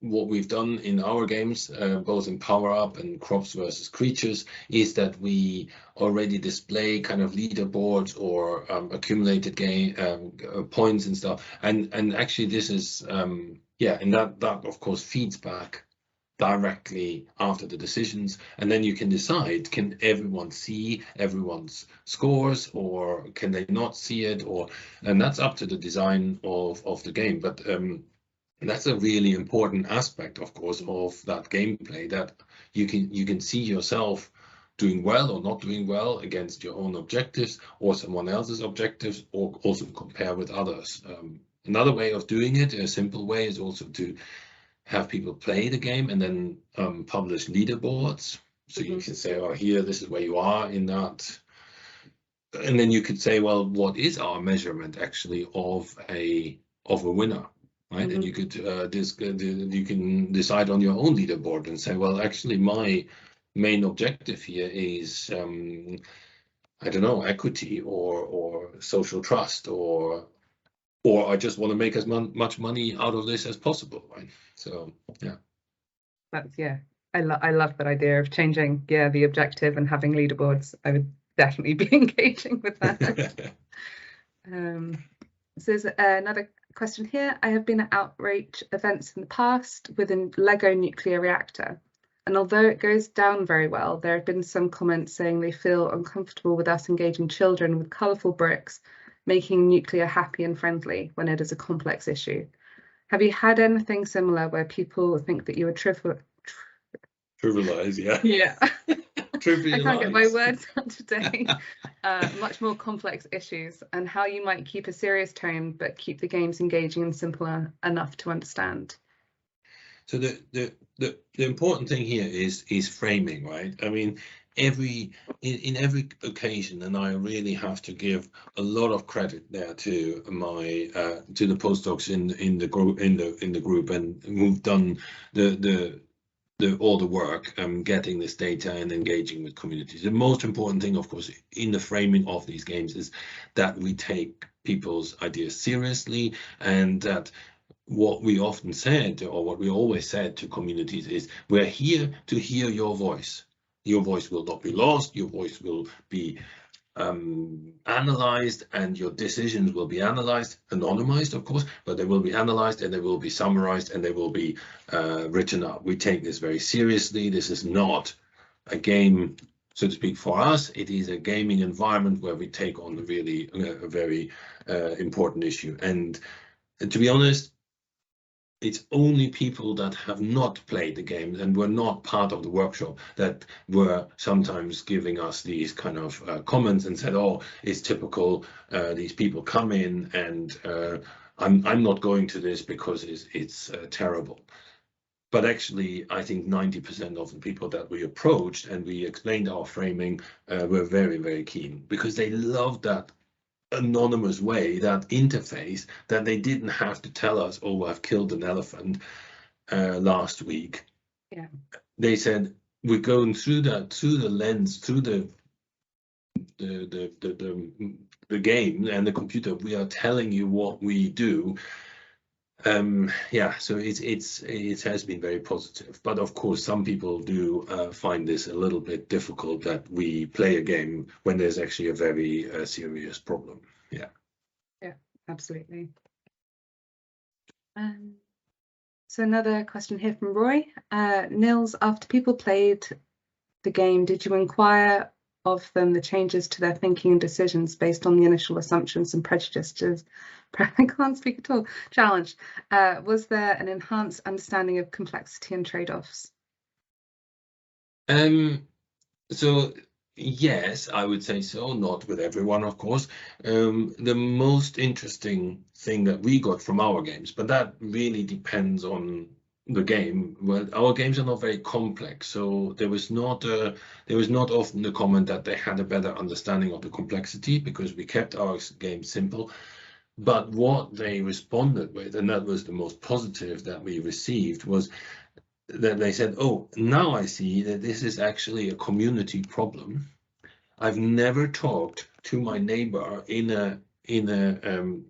what we've done in our games, both in Power Up and Crops versus Creatures, is that we already display kind of leaderboards or accumulated game points and stuff. And actually, this is and that of course feeds back directly after the decisions, and then you can decide, can everyone see everyone's scores, or can they not see it, and that's up to the design of the game. But that's a really important aspect, of course, of that gameplay, that you can see yourself doing well or not doing well against your own objectives or someone else's objectives, or also compare with others. Another way of doing it, a simple way, is also to have people play the game and then publish leaderboards. So you can say, oh, here, this is where you are in that. And then you could say, well, what is our measurement actually of a winner, right? And you could you can decide on your own leaderboard and say, well, actually, my main objective here is I don't know, equity or social trust, or I just want to make as much money out of this as possible, right? So I love that idea of changing the objective and having leaderboards. I would definitely be engaging with that. So there's another question here. I have been at outreach events in the past with a Lego nuclear reactor, and although it goes down very well, there have been some comments saying they feel uncomfortable with us engaging children with colourful bricks, making nuclear happy and friendly when it is a complex issue. Have you had anything similar where people think that you are trivialize? Yeah. I can't get my words out today. Much more complex issues, and how you might keep a serious tone but keep the games engaging and simple enough to understand. So the important thing here is framing, right? I mean, in every occasion, and I really have to give a lot of credit there to my to the postdocs in the group and who've done all the work getting this data and engaging with communities. The most important thing, of course, in the framing of these games is that we take people's ideas seriously, and that what we often said, or what we always said to communities, is we're here to hear your voice. Your voice will not be lost, your voice will be analyzed, and your decisions will be analyzed, anonymized, of course, but they will be analyzed and they will be summarized and they will be written up. We take this very seriously. This is not a game, so to speak, for us. It is a gaming environment where we take on a very important issue. And to be honest, it's only people that have not played the game and were not part of the workshop that were sometimes giving us these kind of comments and said, oh, it's typical, these people come in and I'm not going to this because it's terrible. But actually, I think 90% of the people that we approached and we explained our framing were very, very keen, because they loved that anonymous way, that interface, that they didn't have to tell us, oh, I've killed an elephant last week. Yeah. They said, we're going through that, through the lens, through the game and the computer. We are telling you what we do. Yeah, so it has been very positive, but of course some people do find this a little bit difficult, that we play a game when there's actually a very serious problem. Yeah. Yeah, absolutely. So another question here from Roy. Nils, after people played the game, did you inquire of them the changes to their thinking and decisions based on the initial assumptions and prejudices? I can't speak at all. Challenge. Was there an enhanced understanding of complexity and trade-offs? So yes, I would say so. Not with everyone, of course. The most interesting thing that we got from our games, but that really depends on the game. Well, our games are not very complex, so there was not often the comment that they had a better understanding of the complexity, because we kept our game simple. But what they responded with, and that was the most positive that we received, was that they said, oh, now I see that this is actually a community problem. I've never talked to my neighbor in a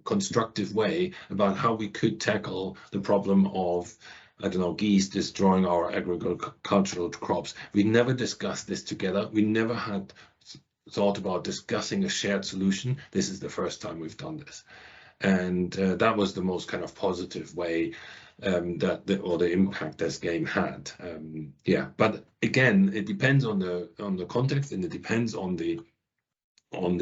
constructive way about how we could tackle the problem of, I don't know, geese destroying our agricultural crops. We never discussed this together. We never had thought about discussing a shared solution. This is the first time we've done this. And that was the most kind of positive way that the impact this game had. Yeah, but again, it depends on the context, and it depends on the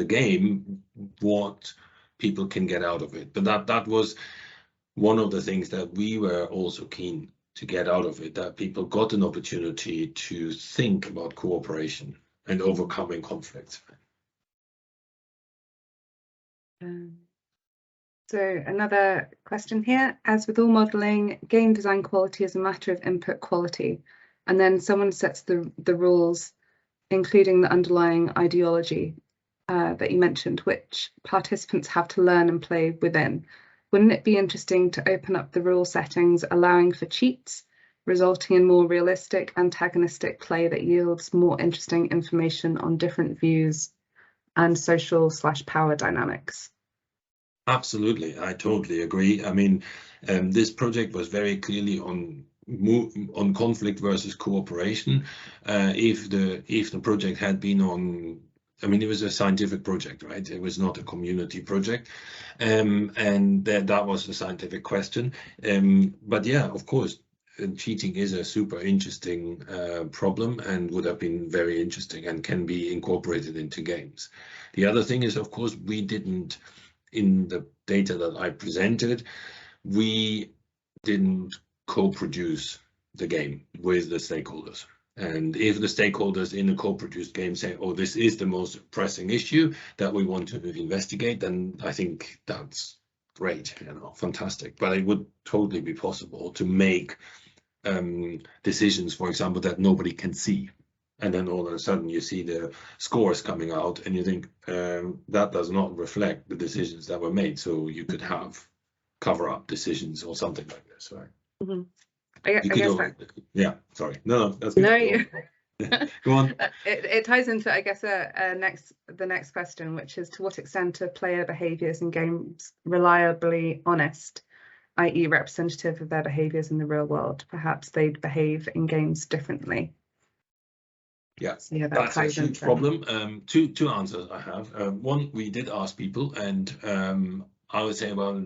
game, what people can get out of it. But that was one of the things that we were also keen to get out of it, that people got an opportunity to think about cooperation and overcoming conflicts. So another question here, as with all modelling, game design quality is a matter of input quality, and then someone sets the rules, including the underlying ideology that you mentioned, which participants have to learn and play within. Wouldn't it be interesting to open up the rule settings, allowing for cheats, resulting in more realistic antagonistic play that yields more interesting information on different views and social/power dynamics? Absolutely, I totally agree. I mean, this project was very clearly on conflict versus cooperation. If the project had been on, I mean, it was a scientific project, right? It was not a community project, and that was the scientific question. But yeah, of course, cheating is a super interesting problem, and would have been very interesting and can be incorporated into games. The other thing is, of course, we didn't. In the data that I presented, we didn't co-produce the game with the stakeholders. And if the stakeholders in a co-produced game say, oh, this is the most pressing issue that we want to investigate, then I think that's great, fantastic. But it would totally be possible to make decisions, for example, that nobody can see. And then all of a sudden you see the scores coming out and you think that does not reflect the decisions that were made. So you could have cover-up decisions or something like this, right? Mm-hmm. Yeah, sorry. No, that's good. No, go on. It ties into, I guess, the next question, which is, to what extent are player behaviours in games reliably honest, i.e. representative of their behaviours in the real world? Perhaps they'd behave in games differently. Yeah, so yeah, that's a huge problem. Two answers I have. One, we did ask people, and I would say about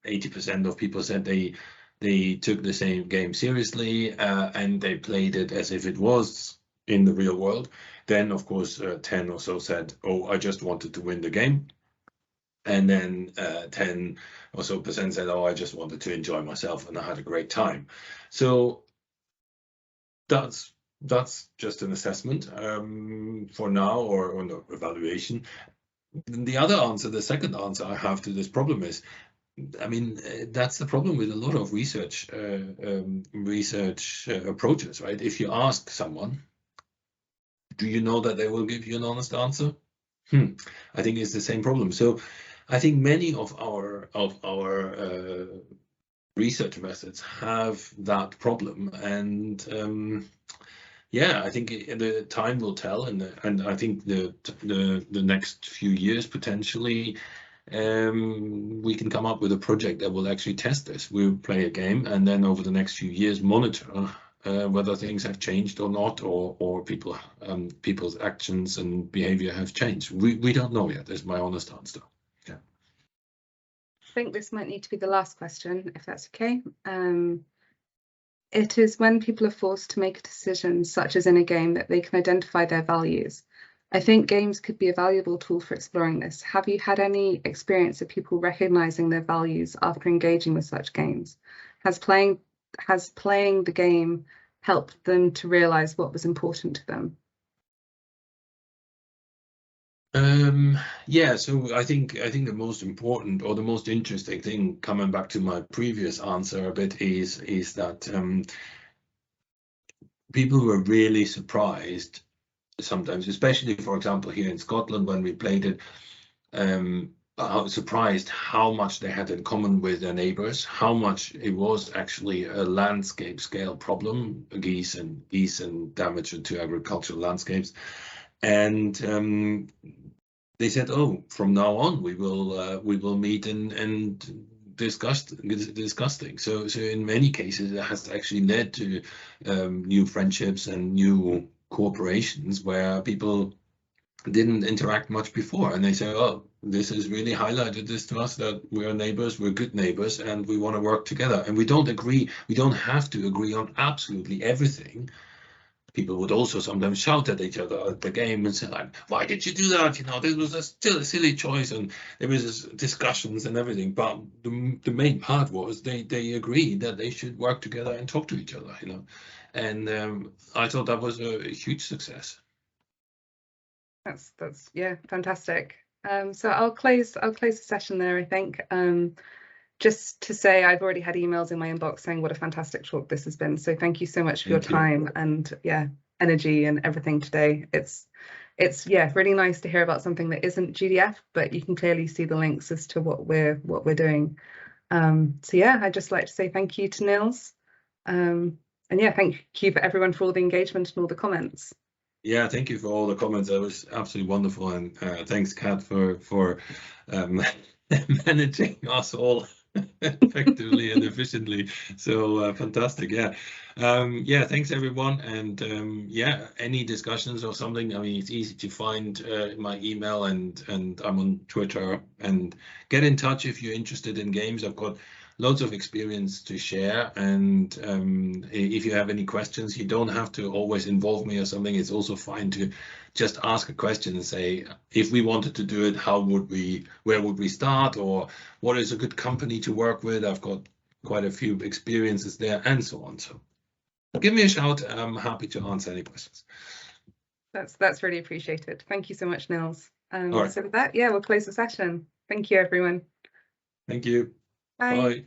80% of people said they took the same game seriously and they played it as if it was in the real world. Then, of course, 10 or so said, oh, I just wanted to win the game. And then 10 or so percent said, oh, I just wanted to enjoy myself and I had a great time. So that's just an assessment for now, or an evaluation. The other answer, the second answer I have to this problem is, I mean, that's the problem with a lot of research approaches, right? If you ask someone, do you know that they will give you an honest answer? I think it's the same problem. So I think many of our research methods have that problem, and yeah, I think the time will tell, and I think the next few years potentially we can come up with a project that will actually test this. We'll play a game, and then over the next few years monitor whether things have changed or not, or people's actions and behavior have changed. We don't know yet, is my honest answer. Yeah. I think this might need to be the last question, if that's okay. It is when people are forced to make a decision, such as in a game, that they can identify their values. I think games could be a valuable tool for exploring this. Have you had any experience of people recognizing their values after engaging with such games? Has playing the game helped them to realize what was important to them? Yeah, so I think the most important or the most interesting thing, coming back to my previous answer a bit, is that people were really surprised sometimes, especially, for example, here in Scotland when we played it, surprised how much they had in common with their neighbours, how much it was actually a landscape scale problem, geese and damage to agricultural landscapes. And they said, "Oh, from now on, we will meet and discuss things." So in many cases, it has actually led to new friendships and new cooperations where people didn't interact much before, and they say, "Oh, this has really highlighted this to us, that we're neighbors, we're good neighbors, and we want to work together." And we don't agree. We don't have to agree on absolutely everything. People would also sometimes shout at each other at the game and say, like, "Why did you do that? You know, this was still a silly choice," and there was discussions and everything. But the main part was they agreed that they should work together and talk to each other, you know. And I thought that was a huge success. That's yeah, fantastic. So I'll close the session there, I think. Just to say, I've already had emails in my inbox saying what a fantastic talk this has been. So thank you so much for your time and energy and everything today. It's really nice to hear about something that isn't GDF, but you can clearly see the links as to what we're doing. So yeah, I'd just like to say thank you to Nils. And yeah, thank you for everyone for all the engagement and all the comments. Yeah, thank you for all the comments. That was absolutely wonderful, and thanks, Kat, for managing us all effectively and efficiently. So fantastic, yeah. Thanks everyone, and yeah, any discussions or something, I mean, it's easy to find my email, and I'm on Twitter, and get in touch if you're interested in games. I've got loads of experience to share, and if you have any questions, you don't have to always involve me or something. It's also fine to just ask a question and say, if we wanted to do it, where would we start, or what is a good company to work with? I've got quite a few experiences there, and so on. So give me a shout. I'm happy to answer any questions. That's really appreciated. Thank you so much, Nils. All right. So with that, yeah, we'll close the session. Thank you, everyone. Thank you. Bye. Bye.